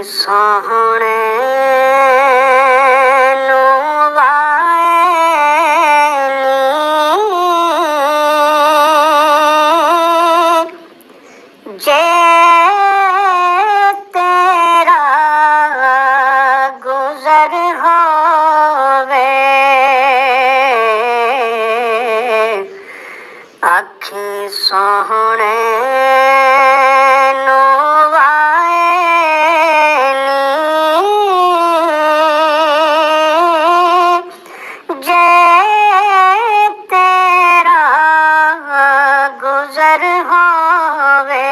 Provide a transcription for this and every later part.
सोहणे नू वाए नी, जे तेरा गुजर होवे, आखी सोहणे नू वाए नी, जे तेरा गुजर होवे,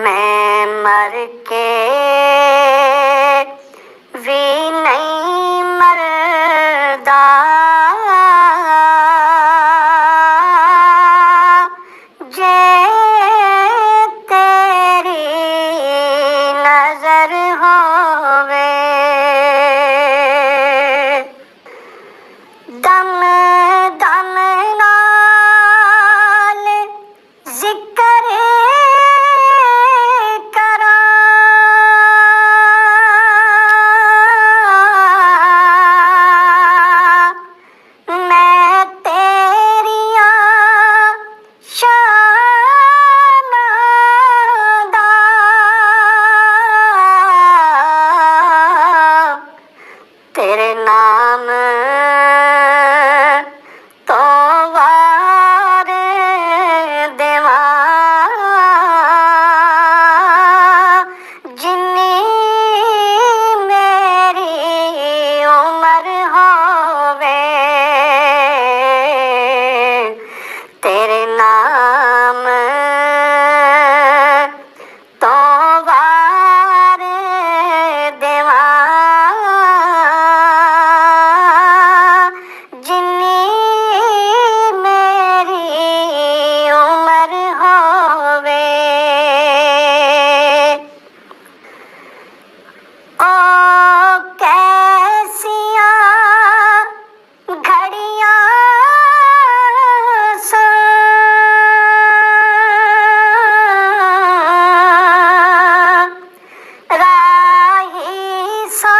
मैं मर के भी नहीं मरदा, जे तेरी नजर होवे, दम दम नाल जिक्र करा, मैं तेरिया शानां दा, तेरे नाम तो वार देवां, जिन्नी मेरी उमर होवे, तेरे नाम तो वार देवां, जिन्नी मेरी उमर होवे, ओ कैसियां घड़ियां सन, राही सा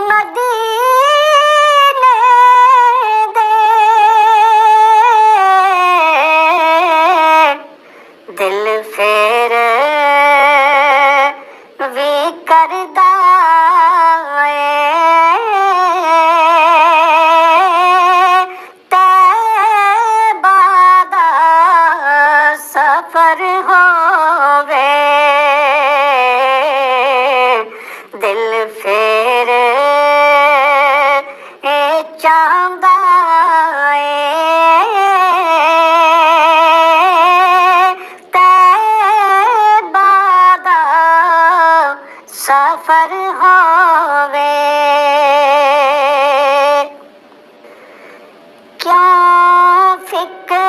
मदीने दे, दिल फेर भी करदा तैबा दा सफर होवे, दिल फेर चाहंदा तैबा दा सफर होवे, क्यों फिक्र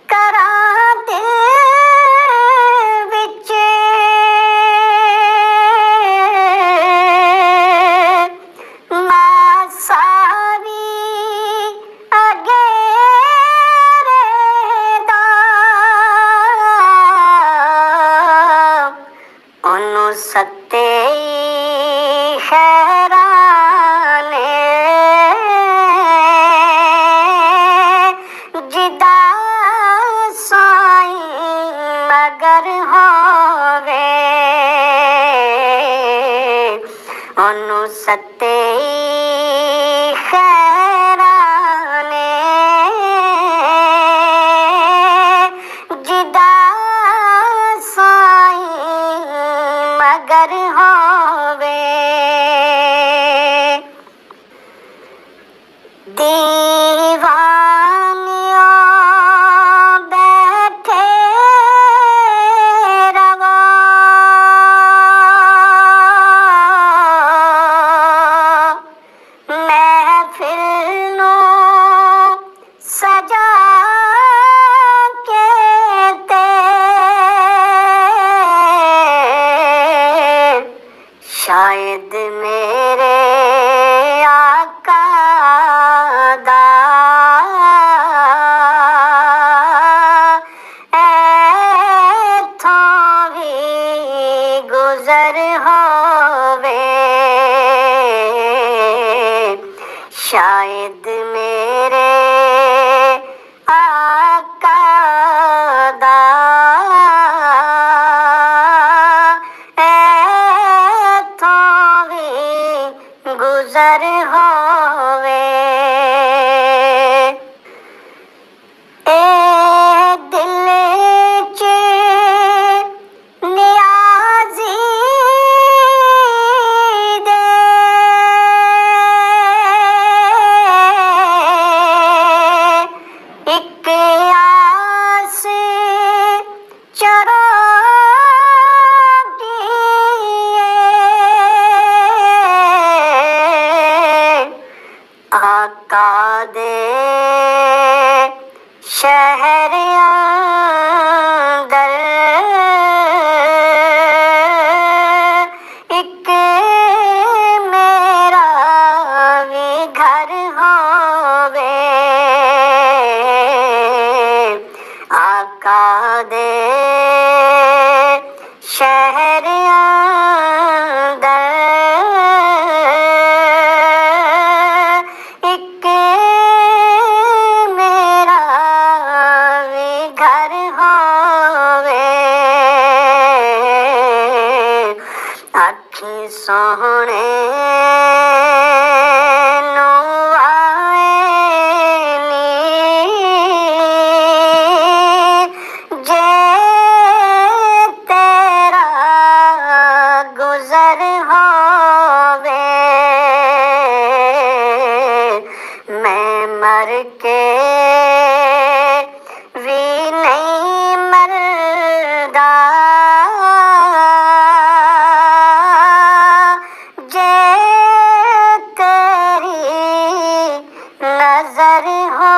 करां दिल विच, मासा भी अगेरे दा, ओनू सत्ते खैराने, जिदा साईं मगर होवे, ओनू सत्ते खैराने, जिदा साईं मगर होवे, दीवानियों बैठे रवा, महफिल नू सजा के ते, शायद मेरे आका दा शायद मेरे आका दा ऐथों भी गुजर होवे। ए दिल च नियाज़ी दे एक आस चरागी आका दे शहर अंदर एक मेरा भी घर होवे। आका दे शहर अंदर एक मेरा भी घर होवे। अखी सोहणे नू आए नी जे तेरा गुजर होवे। मैं मर के भी नहीं मरदा जे तेरी नजर हो।